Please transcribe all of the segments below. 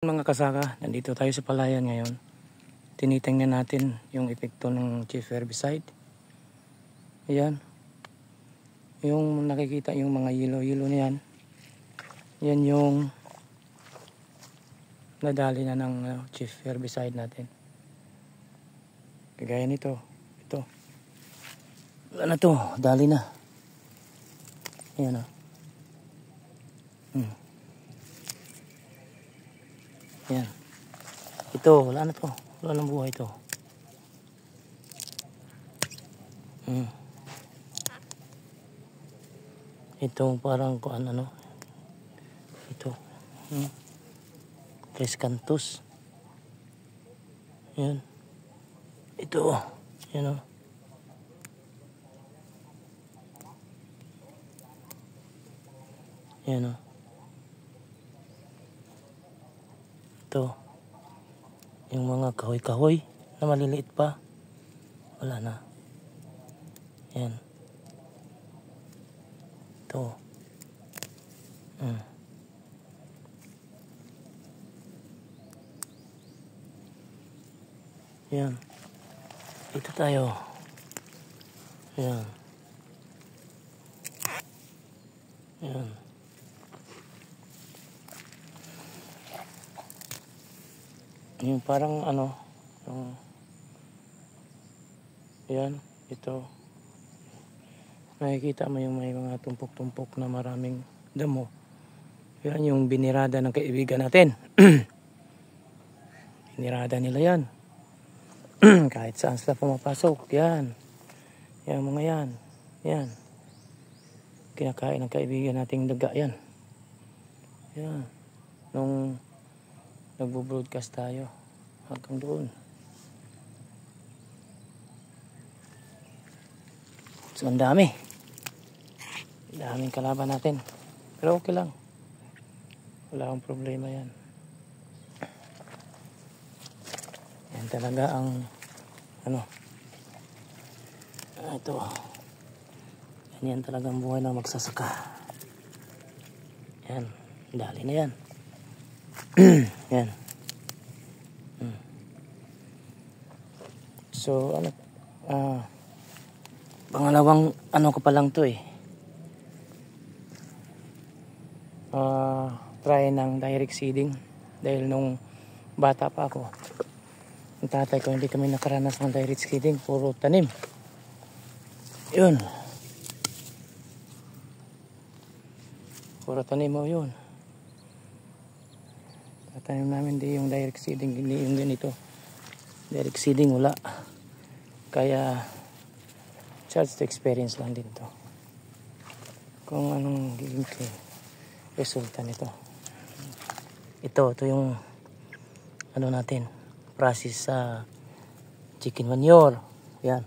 Mga kasaka, nandito tayo sa palayan ngayon. Tinitingnan natin yung epekto ng chief herbicide. Ayan. Yung nakikita yung mga yellow na yan. Yan yung nadali na ng chief herbicide natin. Kagaya nito. Ito. Wala na to. Dali na. Ayan o. Ayan. Ito. Wala na to. Wala nang buhay ito. Ito parang kuan ano. Ito. Tres cantos. Ayan. Ito. Ayan o. Ayan o. Ito. Yung mga kahoy-kahoy na maliliit pa. Wala na. Ayan. Ito. Ayan. Ito tayo. Ayan. Ayan. Yung parang ano. Ayan. Ito. Nakikita mo yung may mga tumpok-tumpok na maraming damo. Yan yung binirada ng kaibigan natin. Binirada nila yan. Kahit saan sila pumapasok. Yan. Yan mga yan. Yan. Kinakain ng kaibigan nating daga yan. Yan. Nung nagbo-broadcast tayo. Hanggang doon. So ang dami. Daming kalaban natin. Pero okay lang. Wala akong problema yan. Yan talaga ang ano. Ito. Yan talagang buhay ng magsasaka. Yan. Dali na yan. Yan. So ano. Pangalawang ano ko pa lang to eh. Try ng direct seeding. Dahil nung bata pa ako, ang tatay ko hindi kami nakaranas ng direct seeding. Puro tanim. Yun. Puro tanim mo yun. Tatanim namin di yung direct seeding. Hindi yung ganito. Direct seeding wala. Kaya chance to experience lang din to. Kung anong giging resulta nito. Ito yung ano natin, process sa chicken manure. Yan.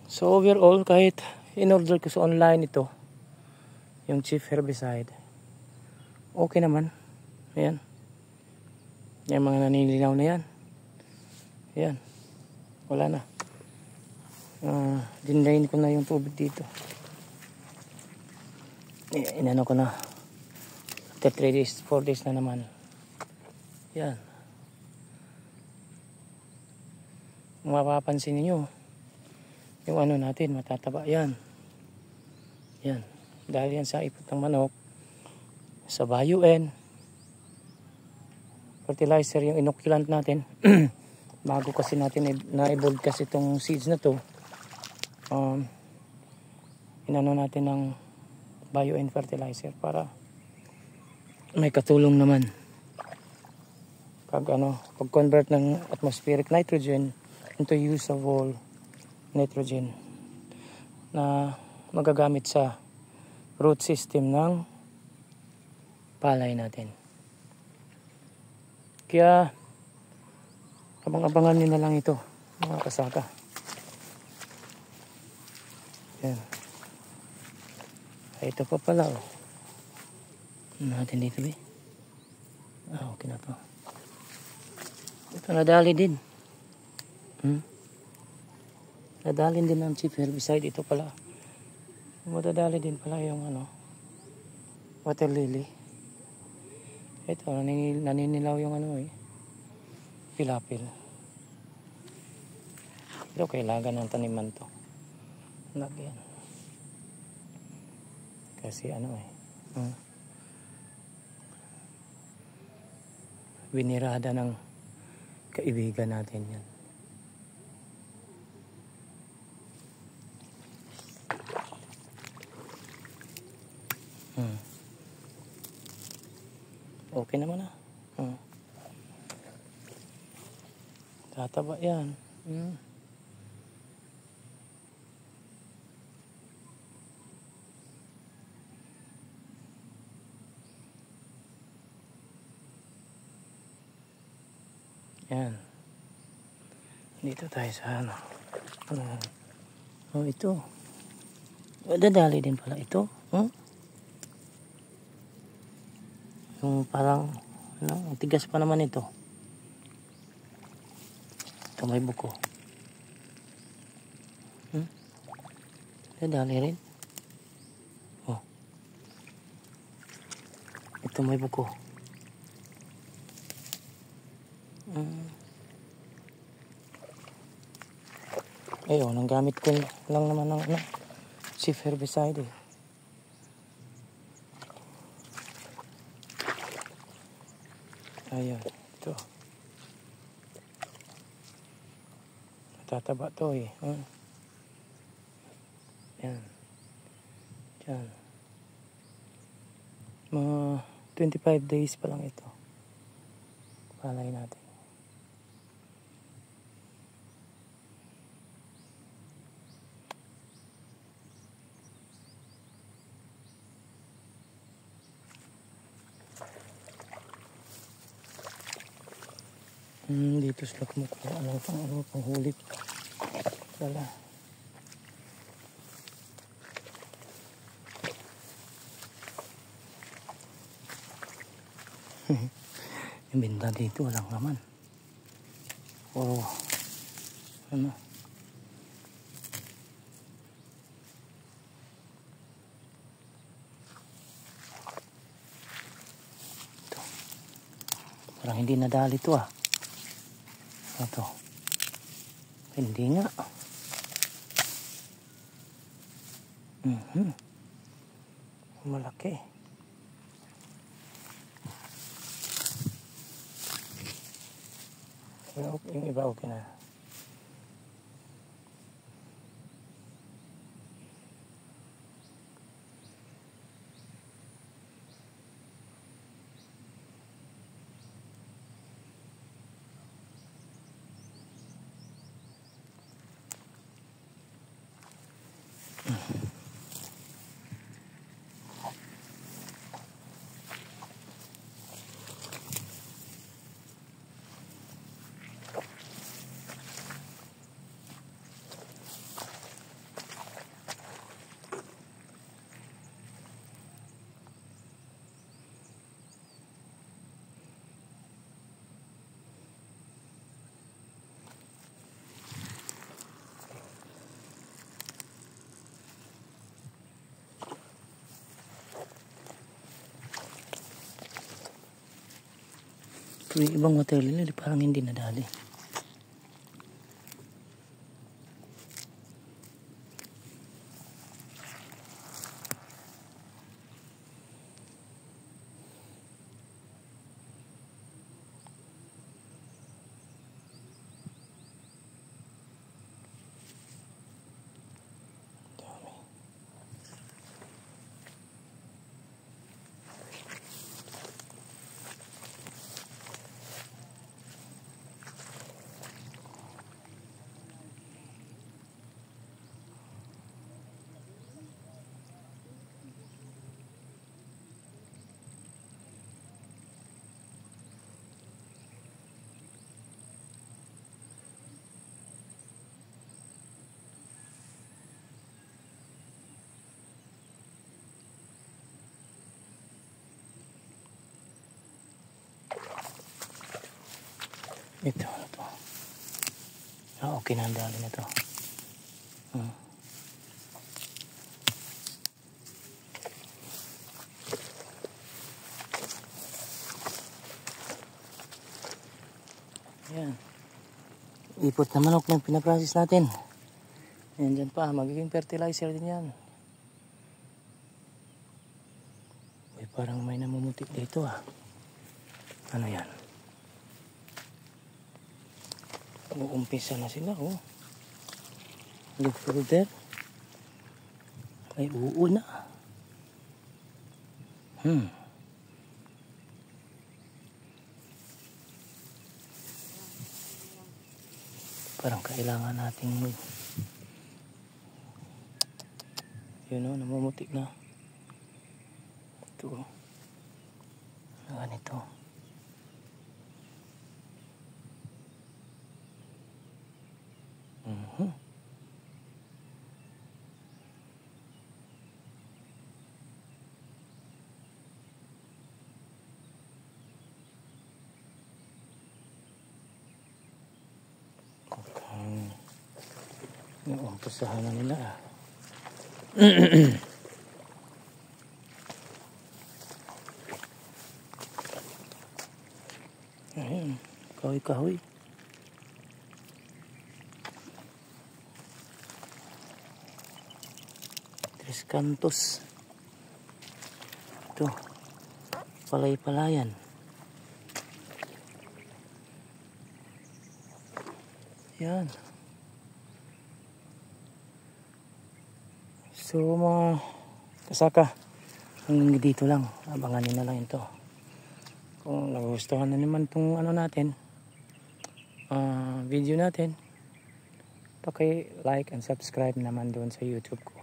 So overall, kahit in-order ko sa online ito, yung chief herbicide, okay naman. Ayan. Yung mga nanililaw na yan. Ayan. Wala na. Dinrain ko na yung tubig dito. Inano ko na. After 3 days, 4 days na naman. Yan. Kung mapapansin niyo, yung ano natin, matataba yan. Yan. Dahil yan sa ipot ng manok, sa Bio-N, fertilizer yung inoculant natin. Bago kasi natin na-broadcast itong seeds na to, inano natin ng Bio-N fertilizer para may katulong naman pag convert ng atmospheric nitrogen into usable nitrogen na magagamit sa root system ng palay natin. Kaya abang-abangan nyo na lang ito, mga kasaka. Yan. Ay, ito pa pala oh. Natin dito eh. Okay na to. Ito nadali din. Nadali din ang chief herbicide. Ito pala. Madadali din pala yung water lily. Ito, naninilaw yung ano eh. Pilapil. Ito, kailangan ng taniman to. Lagyan. Kasi ano eh. Binirada ng kaibigan natin yan. Okay naman ah. Tataba yan. Yan. Dito tayo sa ano. Oh, ito. Dadali din pala ito. Yung parang, ano, ang tigas pa naman ito. Ito may buko. Dadali rin. Oh. Ito may buko. Ayun, ang gamit ko lang naman ng ano, si herbicide eh. Ayan, ito. Tataba to eh. Yan. Diyan. Mga 25 days pa lang ito. Palay natin. Dito sila kumukuha ng panghuli. Wala. Yung binda dito walang laman. Oh, ano? Ito. Parang hindi nadali ito ah. Ito. Hindi nga. Malaki. Yung iba okay na. Pero yung ibang hotel nila parang hindi nadali. Ito, ano to? Okay na ang dali na to. Ayan. Ipot na manok na pinaprocess natin. Ayan, dyan pa. Magiging fertilizer din yan. Uy, parang may namumutik dito ah. Ano yan? Uumpisa na sila oh. Look further. May uo na. Parang kailangan nating yun o, namumutik na. Ito o. Ganito. Naumpusahan na nila ah. Ayun, kahoy-kahoy. Tres Cantos. Ito, palay-palayan. Yan. So mga kasaka, hanggang dito lang. Abanganin na lang ito. Kung nagustuhan na naman itong ano natin, video natin, paki-like and subscribe naman doon sa YouTube ko.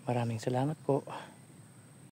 Maraming salamat po.